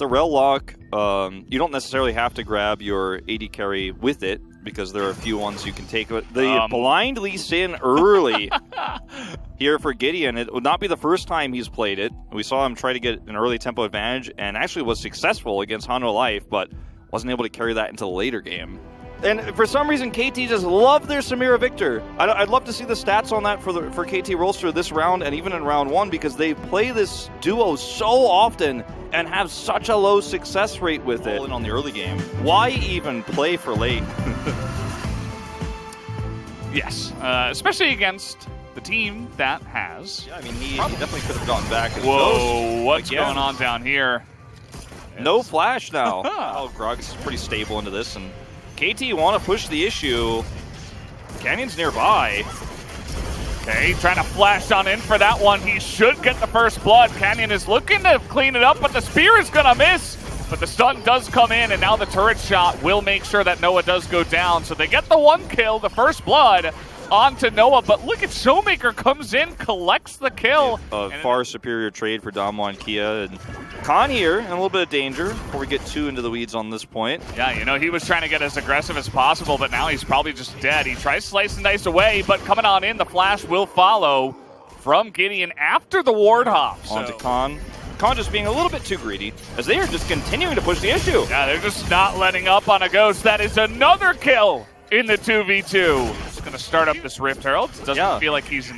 the rel lock, you don't necessarily have to grab your AD carry with it, because there are a few ones you can take. But the blind Lee Sin early here for Gideon, it would not be the first time he's played it. We saw him try to get an early tempo advantage and actually was successful against Hano Life, but wasn't able to carry that into the later game. And for some reason, KT just love their Samira Victor. I'd love to see the stats on that for KT Rolster this round and even in round 1, because they play this duo so often and have such a low success rate with it. On the early game, why even play for late? Yes, especially against the team that has. Yeah, I mean, he definitely could have gotten back. Whoa, what's going on down here? No flash now. Oh, Grog's is pretty stable into this, and KT want to push the issue. Canyon's nearby. Okay, trying to flash on in for that one. He should get the first blood. Canyon is looking to clean it up, but the spear is going to miss. But the stun does come in, and now the turret shot will make sure that Noah does go down. So they get the 1 kill, the first blood, onto Noah. But look at Showmaker comes in, collects the kill. A far superior trade for Damwon Kia. And Khan here in a little bit of danger before we get too into the weeds on this point. Yeah, you know, he was trying to get as aggressive as possible, but now he's probably just dead. He tries to slice and dice away, but coming on in, the flash will follow from Gideon after the ward hop. Onto Khan. Khan just being a little bit too greedy, as they are just continuing to push the issue. Yeah, they're just not letting up on a Ghost. That is another kill in the 2v2. Just going to start up this Rift Herald. Doesn't feel like he's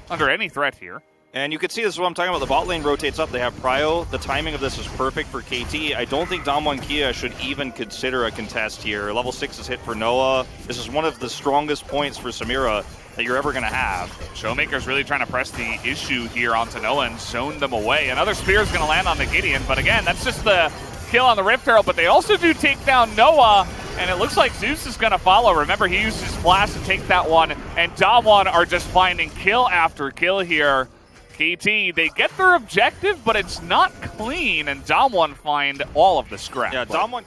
under any threat here. And you can see this is what I'm talking about. The bot lane rotates up. They have Prio. The timing of this is perfect for KT. I don't think Damwon Kia should even consider a contest here. Level 6 is hit for Noah. This is one of the strongest points for Samira that you're ever going to have. Showmaker's really trying to press the issue here onto Noah and zone them away. Another spear is going to land on the Gideon, but again, that's just the kill on the Rift Herald, but they also do take down Noah, and it looks like Zeus is going to follow. Remember, he used his flash to take that one, and Damwon are just finding kill after kill here. KT, they get their objective, but it's not clean, and Damwon find all of the scrap. Yeah, Damwon...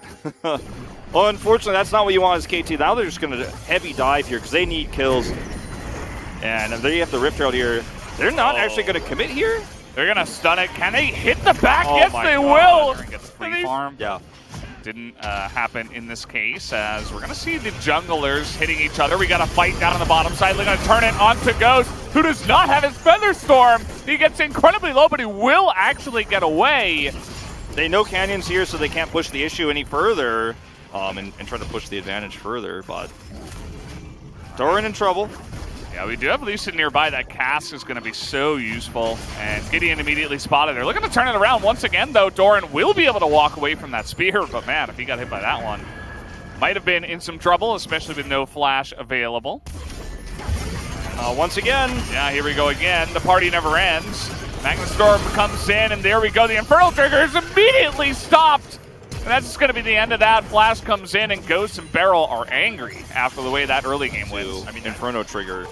Well, unfortunately, that's not what you want as KT. Now they're just going to heavy dive here because they need kills. And they have the Rift Herald here. They're not actually going to commit here. They're going to stun it. Can they hit the back? Yes, they God. will. Gets free farm. Yeah. Didn't happen in this case, as we're going to see the junglers hitting each other. We got a fight down on the bottom side. They're going to turn it onto Ghost, who does not have his Feather Storm. He gets incredibly low, but he will actually get away. They know Canyon's here, so they can't push the issue any further and try to push the advantage further, but Doran in trouble. Yeah, we do have Lucid nearby. That cast is going to be so useful. And Gideon immediately spotted. They're looking to turn it around once again, though. Doran will be able to walk away from that spear. But, man, if he got hit by that one, might have been in some trouble, especially with no flash available. Once again. Yeah, here we go again. The party never ends. Magnus Storm comes in, and there we go. The Infernal Trigger is immediately stopped. And that's just going to be the end of that. Flash comes in, and Ghost and Beryl are angry after the way that early game went. I mean, Inferno Trigger.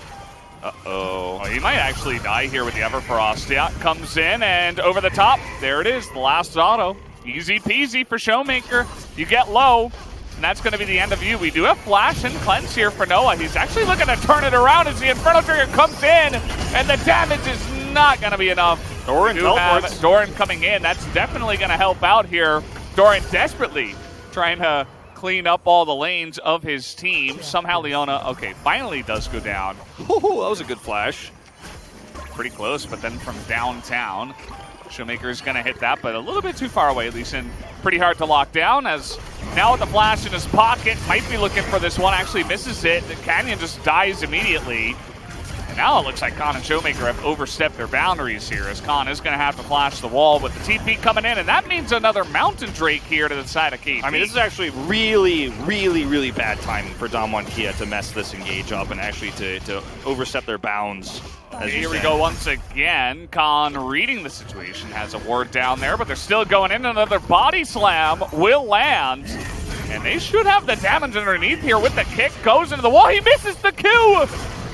Oh, he might actually die here with the Everfrost. Yeah, comes in, and over the top. There it is, the last auto. Easy peasy for Showmaker. You get low, and that's going to be the end of you. We do have Flash and Cleanse here for Noah. He's actually looking to turn it around as the Inferno Trigger comes in, and the damage is not going to be enough. Doran coming in. That's definitely going to help out here. Doran desperately trying to clean up all the lanes of his team. Somehow Leona, finally does go down. Ooh, that was a good flash. Pretty close, but then from downtown, Showmaker is going to hit that, but a little bit too far away, at least, and pretty hard to lock down, as now with the flash in his pocket, might be looking for this one, actually misses it. The Canyon just dies immediately. Now it looks like Khan and Showmaker have overstepped their boundaries here, as Khan is going to have to flash the wall with the TP coming in, and that means another Mountain Drake here to the side of KT. I mean, this is actually really, really, really bad timing for Damwon Kia to mess this engage up and actually to overstep their bounds. Here we go once again. Khan reading the situation, has a ward down there, but they're still going in. Another body slam will land, and they should have the damage underneath here with the kick. Goes into the wall. He misses the Q.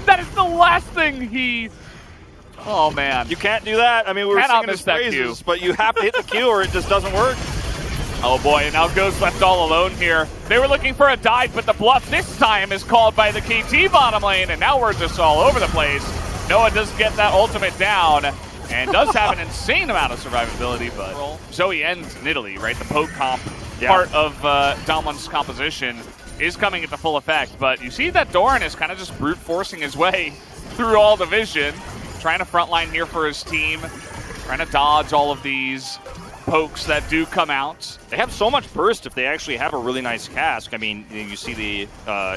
That is the last thing he... Oh, man. You can't do that. I mean, we were singing his praises, but you have to hit the Q or it just doesn't work. Oh, boy, and now Ghost left all alone here. They were looking for a dive, but the bluff this time is called by the KT bottom lane, and now we're just all over the place. Noah does get that ultimate down, and does have an insane amount of survivability, but Zoe ends Nidalee, right? The poke comp part of Damon's composition is coming into full effect, but you see that Doran is kind of just brute forcing his way through all the vision, trying to frontline here for his team, trying to dodge all of these pokes that do come out. They have so much burst if they actually have a really nice cask. I mean, you see the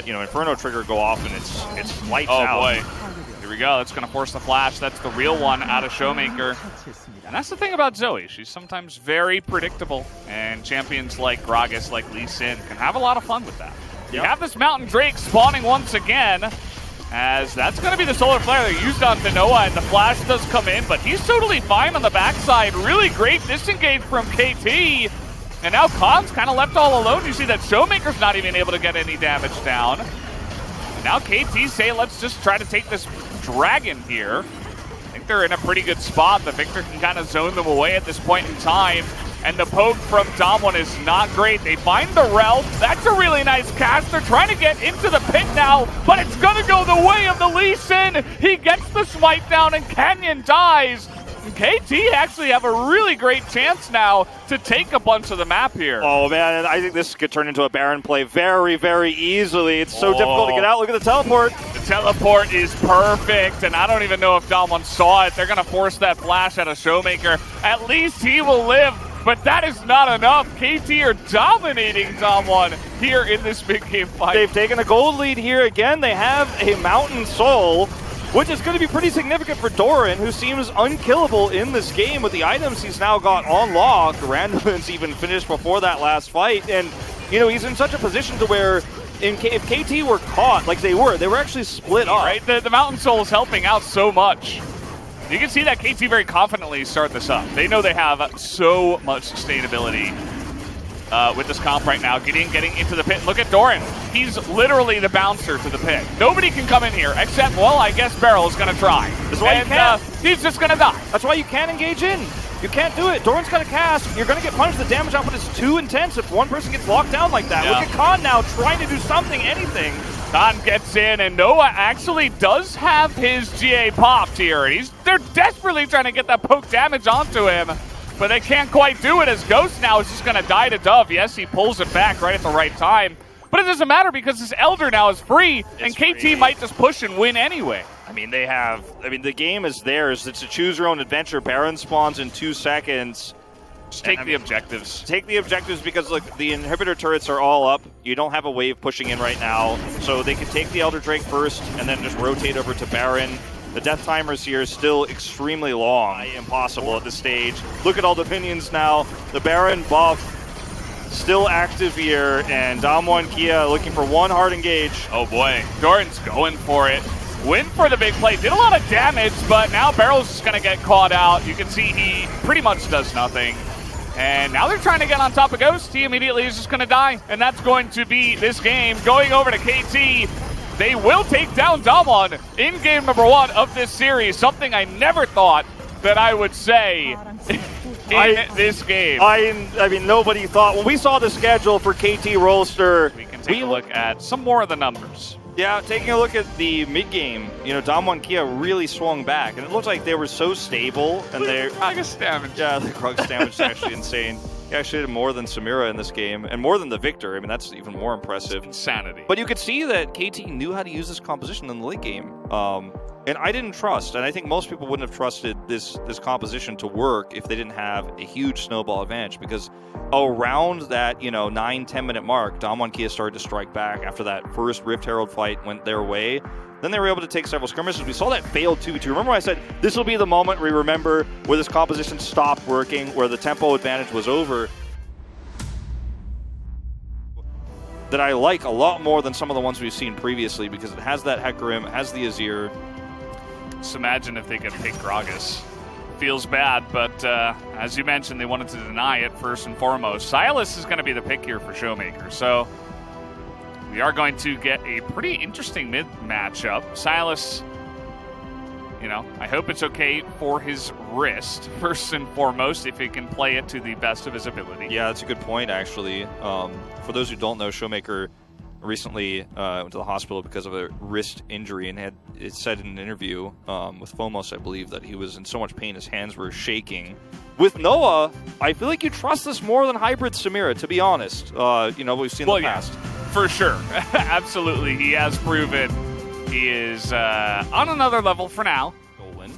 Inferno trigger go off and it's lights out. Oh boy. Here we go. That's going to force the flash. That's the real one out of Showmaker. And that's the thing about Zoe. She's sometimes very predictable, and champions like Gragas, like Lee Sin, can have a lot of fun with that. You have this Mountain Drake spawning once again, as that's going to be the solar flare they used on Noah, and the flash does come in, but he's totally fine on the backside. Really great disengage from KT, and now Khan's kind of left all alone. You see that Showmaker's not even able to get any damage down. And now KT say, let's just try to take this dragon here. I think they're in a pretty good spot. The Victor can kind of zone them away at this point in time. And the poke from Damwon is not great. They find the Rel. That's a really nice cast. They're trying to get into the pit now, but it's going to go the way of the Lee Sin. He gets the smite down, and Canyon dies. And KT actually have a really great chance now to take a bunch of the map here. Oh, man, I think this could turn into a Baron play very, very easily. It's so difficult to get out. Look at the teleport. The teleport is perfect, and I don't even know if Damwon saw it. They're going to force that flash out of Showmaker. At least he will live. But that is not enough. KT are dominating Damwon here in this big game fight. They've taken a gold lead here again. They have a Mountain Soul, which is going to be pretty significant for Doran, who seems unkillable in this game with the items he's now got on lock. Random's even finished before that last fight. And, he's in such a position to where if KT were caught, like they were actually split up. Right? The Mountain Soul is helping out so much. You can see that KT very confidently start this up. They know they have so much sustainability with this comp right now. Gideon getting into the pit. Look at Doran. He's literally the bouncer to the pit. Nobody can come in here except, well, I guess Beryl is going to try. That's why you can't. He's just going to die. That's why you can't engage in. You can't do it. Doran's got a cast. You're going to get punished. The damage output is too intense if one person gets locked down like that. Look at Khan now trying to do something, anything. Khan gets in, and Noah actually does have his GA popped here. They're desperately trying to get that poke damage onto him, but they can't quite do it as Ghost now is just going to die to Dove. Yes, he pulls it back right at the right time, but it doesn't matter because his Elder now is free, and KT might just push and win anyway. I mean, the game is theirs. It's a choose your own adventure. Baron spawns in 2 seconds. Just take the objectives. Take the objectives because, look, the inhibitor turrets are all up. You don't have a wave pushing in right now. So they can take the Elder Drake first and then just rotate over to Baron. The death timers here is still extremely long. Impossible at this stage. Look at all the minions now. The Baron buff still active here. And Damwon Kia looking for one hard engage. Oh, boy. Doran's going for it. Went for the big play. Did a lot of damage, but now Barrel's just going to get caught out. You can see he pretty much does nothing. And now they're trying to get on top of Ghost. He immediately is just going to die. And that's going to be this game. Going over to KT. They will take down Damwon in game number 1 of this series. Something I never thought that I would say in this game. I mean, nobody thought. When we saw the schedule for KT Rolster, we can take a look at some more of the numbers. Yeah, taking a look at the mid-game, Damwon Kia really swung back, and it looked like they were so stable, and their Krugus damage. Yeah, the Krugus damage is actually insane. He actually did more than Samira in this game, and more than the Victor. I mean, that's even more impressive. Insanity. But you could see that KT knew how to use this composition in the late game. And I didn't trust, and I think most people wouldn't have trusted this composition to work if they didn't have a huge snowball advantage, because around that 9-10 minute mark, Damwon Kia started to strike back after that first Rift Herald fight went their way. Then they were able to take several skirmishes. We saw that failed 2v2. Remember when I said this will be the moment we remember where this composition stopped working, where the tempo advantage was over? That I like a lot more than some of the ones we've seen previously, because it has that Hecarim, it has the Azir. Just imagine if they could pick Gragas. Feels bad, but as you mentioned, they wanted to deny it first and foremost. Silas is going to be the pick here for Showmaker, so we are going to get a pretty interesting mid matchup. Silas, I hope it's okay for his wrist, first and foremost, if he can play it to the best of his ability. Yeah, that's a good point, actually. For those who don't know, Showmaker recently went to the hospital because of a wrist injury, and it said in an interview with Fomos, I believe, that he was in so much pain his hands were shaking. With Noah, I feel like you trust this more than Hybrid Samira, to be honest. We've seen in the past. For sure. Absolutely. He has proven he is on another level for now. Nolan.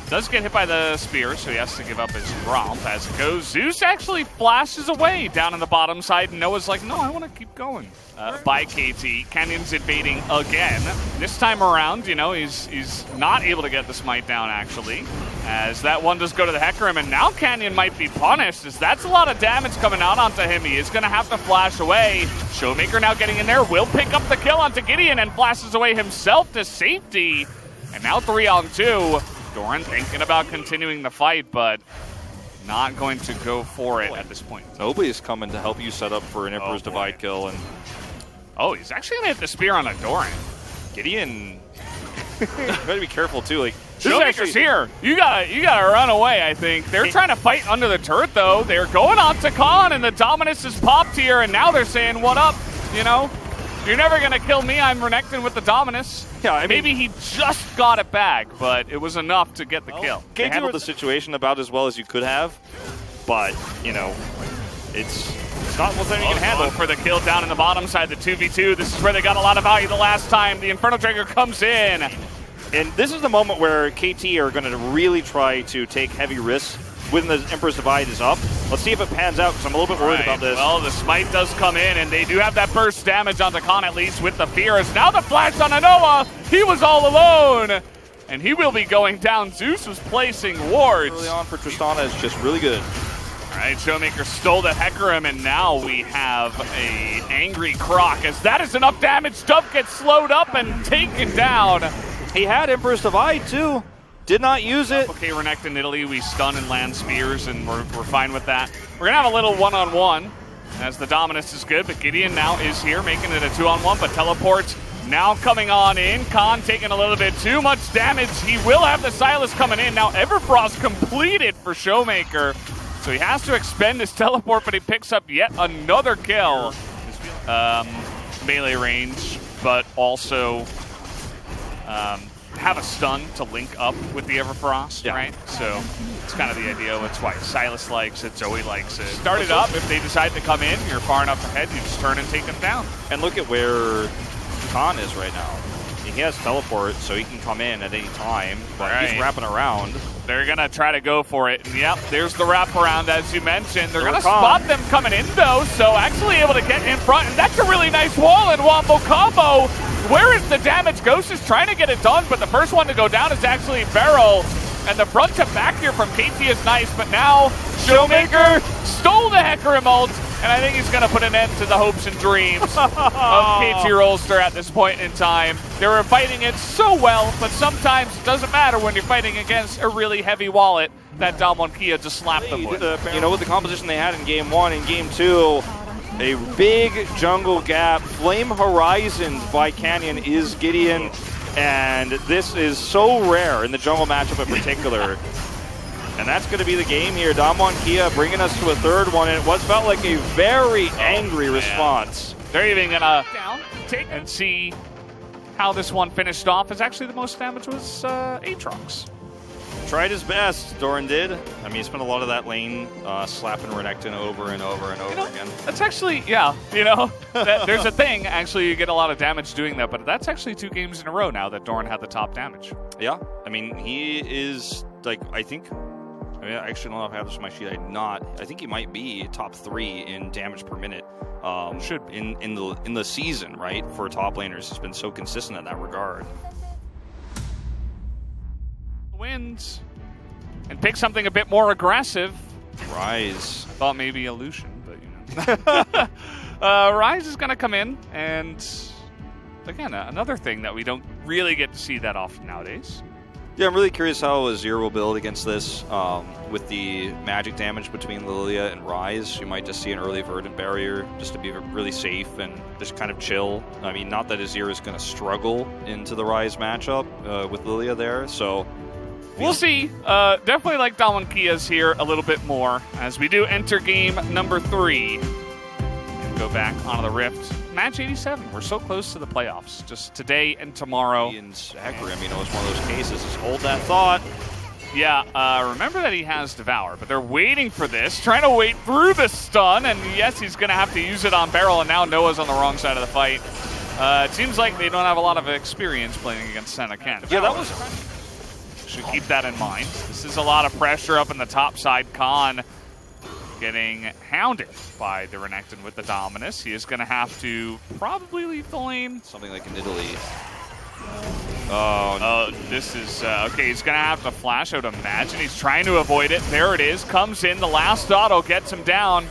Does get hit by the spear, so he has to give up his romp as it goes. Zeus actually flashes away down in the bottom side, and Noah's like, no, I want to keep going. By KT. Canyon's invading again. This time around, he's not able to get the smite down, actually, as that one does go to the Hecarim, and now Canyon might be punished, as that's a lot of damage coming out onto him. He is going to have to flash away. Showmaker now getting in there, will pick up the kill onto Gideon, and flashes away himself to safety. And now 3-on-2. Doran thinking about continuing the fight, but not going to go for it at this point. Nobody's coming to help you set up for an Emperor's Divide kill. And he's actually going to hit the spear on a Doran. Gideon, you gotta be careful too. Like, Showmaker's here. You gotta run away, I think. They're trying to fight under the turret, though. They're going on to Khan, and the Dominus is popped here, and now they're saying, what up, You're never going to kill me. I'm Renekton with the Dominus. Yeah, maybe he just got it back, but it was enough to get the kill. They handled the situation about as well as you could have, but, it's not what you can handle. For the kill down in the bottom side, the 2v2. This is where they got a lot of value the last time. The Inferno Trigger comes in. And this is the moment where KT are going to really try to take heavy risks when the Emperor's Divide is up. Let's see if it pans out, because I'm a little bit worried about this. Well, the smite does come in, and they do have that burst damage onto Khan, at least, with the Fears. Now the flash on Noah. He was all alone, and he will be going down. Zeus was placing wards. Early on for Tristana is just really good. All right, Showmaker stole the Hecarim, and now we have a angry Croc, as that is enough damage. Dub gets slowed up and taken down. He had Emperor's Divide, too. Did not use it. Okay, Renekton Italy, we stun and land spears, and we're fine with that. We're going to have a little one-on-one, as the Dominus is good, but Gideon now is here, making it a 2-on-1, but teleports now coming on in. Khan taking a little bit too much damage. He will have the Silas coming in. Now Everfrost completed for Showmaker, so he has to expend his teleport, but he picks up yet another kill. Melee range, but also have a stun to link up with the Everfrost, right? So it's kind of the idea. That's why Silas likes it, Zoe likes it. Start it up. If they decide to come in, you're far enough ahead, you just turn and take them down. And look at where Khan is right now. He has teleport, so he can come in at any time, but he's wrapping around. They're going to try to go for it. And yep, there's the wraparound, as you mentioned. They're going to spot them coming in, though, so actually able to get in front. And that's a really nice wall and wombo combo. Where is the damage? Ghost is trying to get it done, but the first one to go down is actually Beryl. And the front to back here from KT is nice, but now Showmaker stole the Hecarim ult, and I think he's going to put an end to the hopes and dreams of KT Rolster at this point in time. They were fighting it so well, but sometimes it doesn't matter when you're fighting against a really heavy wallet that Damwon Kia just slapped them with. With the composition they had in Game 1 and Game 2, a big jungle gap. Flame Horizons by Canyon is Gideon. And this is so rare in the jungle matchup in particular. And that's going to be the game here. Damwon Kia bringing us to a third one. And it felt like a very angry response. They're even going to take and see how this one finished off. As actually the most damage was Aatrox. Tried his best, Doran did. I mean, he spent a lot of that lane slapping Renekton over and over and over again. That's actually, there's a thing. Actually, you get a lot of damage doing that, but that's actually 2 games in a row now that Doran had the top damage. Yeah, I mean, he is, I actually don't know if I have this on my sheet. I think he might be top 3 in damage per minute. Should be. In the season, right? For top laners, he's been so consistent in that regard. Wins and pick something a bit more aggressive. Rise. Thought maybe Illusion, but Rise is going to come in, and again, another thing that we don't really get to see that often nowadays. Yeah, I'm really curious how Azir will build against this. With the magic damage between Lilia and Rise, you might just see an early Verdant Barrier just to be really safe and just kind of chill. I mean, not that Azir is going to struggle into the Rise matchup with Lilia there, so we'll see. Definitely like Damwon Kia's here a little bit more as we do enter game number 3. go back onto the Rift. Match 87. We're so close to the playoffs. Just today and tomorrow. Ian Zachariam, you know, it's one of those cases. Just hold that thought. Yeah, remember that he has Devour, but they're waiting for this, trying to wait through the stun, and yes, he's going to have to use it on Beryl, and now Noah's on the wrong side of the fight. It seems like they don't have a lot of experience playing against Senna Ken. Yeah, that was... Should keep that in mind. This is a lot of pressure up in the top side. Khan getting hounded by the Renekton with the Dominus. He is going to have to probably leave the lane. Something like in Italy. Oh, this is... okay, he's going to have to flash, I would imagine. He's trying to avoid it. There it is. Comes in. The last auto gets him down.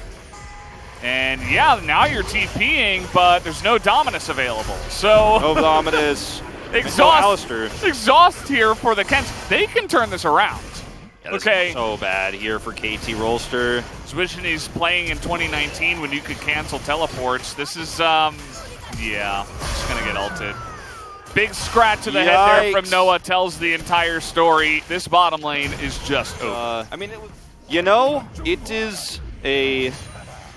And yeah, now you're TPing, but there's no Dominus available. So... No Dominus. Exhaust here for the Kents. They can turn this around. Yeah, this is so bad here for KT Rolster. Wishing he's playing in 2019 when you could cancel teleports. This is, yeah, just going to get ulted. Big scratch to the head there from Noah tells the entire story. This bottom lane is just over. I mean, you know, it is a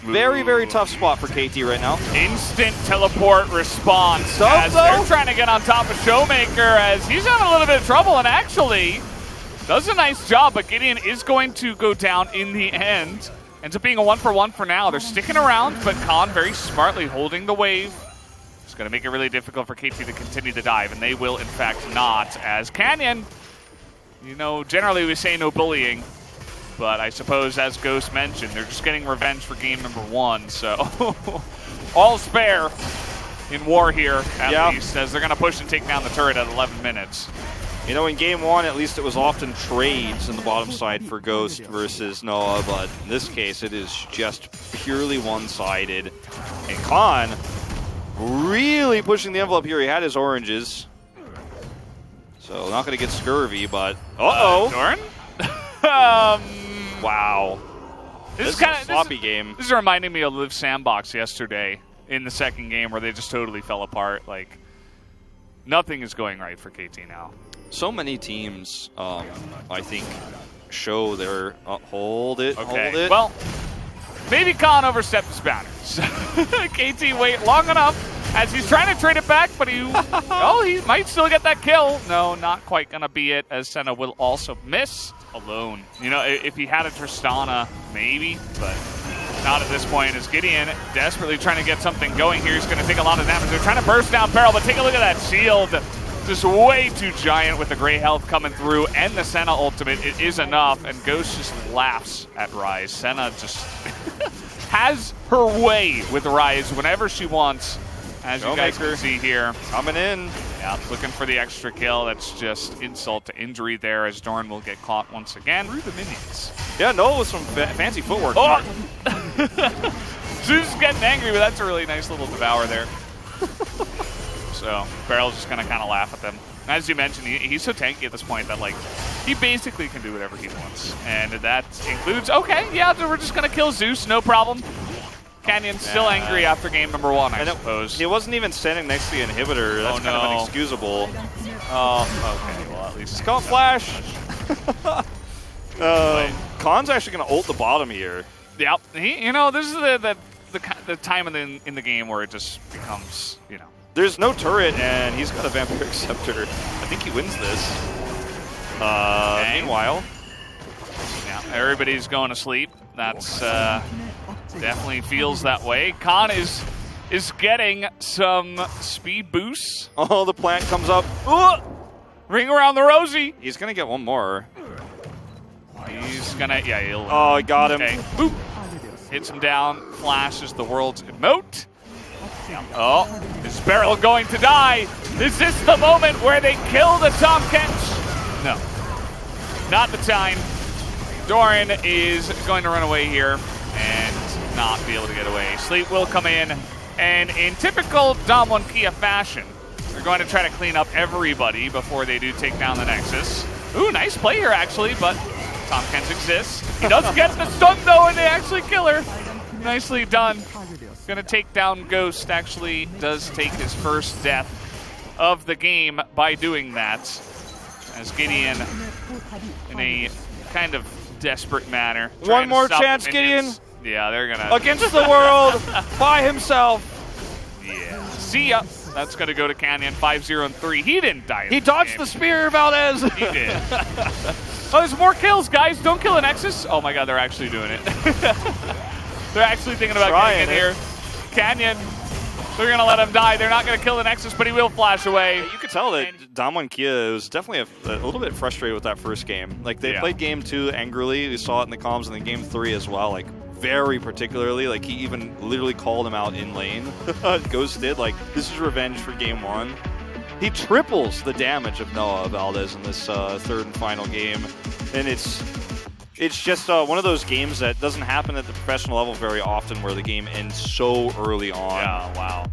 very, very tough spot for KT right now. Instant teleport response as they're trying to get on top of Showmaker as he's having a little bit of trouble and actually does a nice job, but Gideon is going to go down in the end. Ends up being a 1-for-1 for now. They're sticking around, but Khan very smartly holding the wave. It's going to make it really difficult for KT to continue to dive, and they will, in fact, not. As Canyon, you know, generally we say no bullying, but I suppose, as Ghost mentioned, they're just getting revenge for game number 1, so all's fair in war here, at least, as they're going to push and take down the turret at 11 minutes. You know, in game 1, at least it was often trades in the bottom side for Ghost versus Noah, but in this case, it is just purely one-sided. And Khan really pushing the envelope here. He had his oranges. So not going to get scurvy, but... Doran? Wow. This is a sloppy game. This is reminding me of Live Sandbox yesterday in the second game where they just totally fell apart. Like, nothing is going right for KT now. So many teams, I think, show their... hold it. Well, maybe Khan overstepped his boundaries. KT wait long enough as he's trying to trade it back, but he might still get that kill. No, not quite going to be it, as Senna will also miss alone. You know, if he had a Tristana, maybe, but not at this point, as Gideon desperately trying to get something going here. He's going to take a lot of damage. They're trying to burst down Beryl, but take a look at that shield. Just way too giant with the gray health coming through, and the Senna ultimate. It is enough, and Ghost just laughs at Ryze. Senna just has her way with Ryze whenever she wants, as you guys can see here. Coming in. Yeah, looking for the extra kill. That's just insult to injury there, as Doran will get caught once again through the minions. Yeah, Noah with some fancy footwork. Zeus is getting angry, but that's a really nice little devour there. So Beryl's just going to kind of laugh at them. As you mentioned, he's so tanky at this point that, like, he basically can do whatever he wants. And that includes, we're just going to kill Zeus, no problem. Canyon's still angry after game number 1, I suppose. He wasn't even standing next to the inhibitor. That's kind of inexcusable. Oh, okay. Well, at least it's called Flash. Khan's actually going to ult the bottom here. Yep. This is the time in the game where it just becomes, There's no turret, and he's got a Vampiric Scepter. I think he wins this. Meanwhile, everybody's going to sleep. That's definitely feels that way. Khan is getting some speed boosts. Oh, the plant comes up. Ring around the rosy. He's going to get one more. He's going to, he'll... Oh, he got him. Okay. Boop. Hits him down. Flash is the world's emote. Oh, is Beryl going to die? Is this the moment where they kill the Tahm Kench? No, not the time. Doran is going to run away here and not be able to get away. Sleep will come in, and in typical Dom1 Kia fashion, they're going to try to clean up everybody before they do take down the Nexus. Ooh, nice play here, actually, but Tahm Kench exists. He does get the stun, though, and they actually kill her. Nicely done. Going to take down Ghost. Actually does take his first death of the game by doing that, as Gideon in a kind of desperate manner. One more chance, Gideon. Yeah, they're gonna against the world by himself. Yeah. See ya. That's gonna go to Canyon. 5-0 and 3. He didn't die. He dodged the spear, Valdez. He did. Oh, there's more kills, guys. Don't kill a Nexus. Oh my God, they're actually doing it. They're actually thinking about getting in here. Canyon. They're going to let him die. They're not going to kill the Nexus, but he will flash away. You could tell that Damwon Kia was definitely a little bit frustrated with that first game. Like, they played game 2 angrily. We saw it in the comms, and then game 3 as well. Like, very particularly. Like, he even literally called him out in lane. Ghosted. Like, this is revenge for game 1. He triples the damage of Noah Valdez in this third and final game. And it's just one of those games that doesn't happen at the professional level very often, where the game ends so early on. Yeah, wow.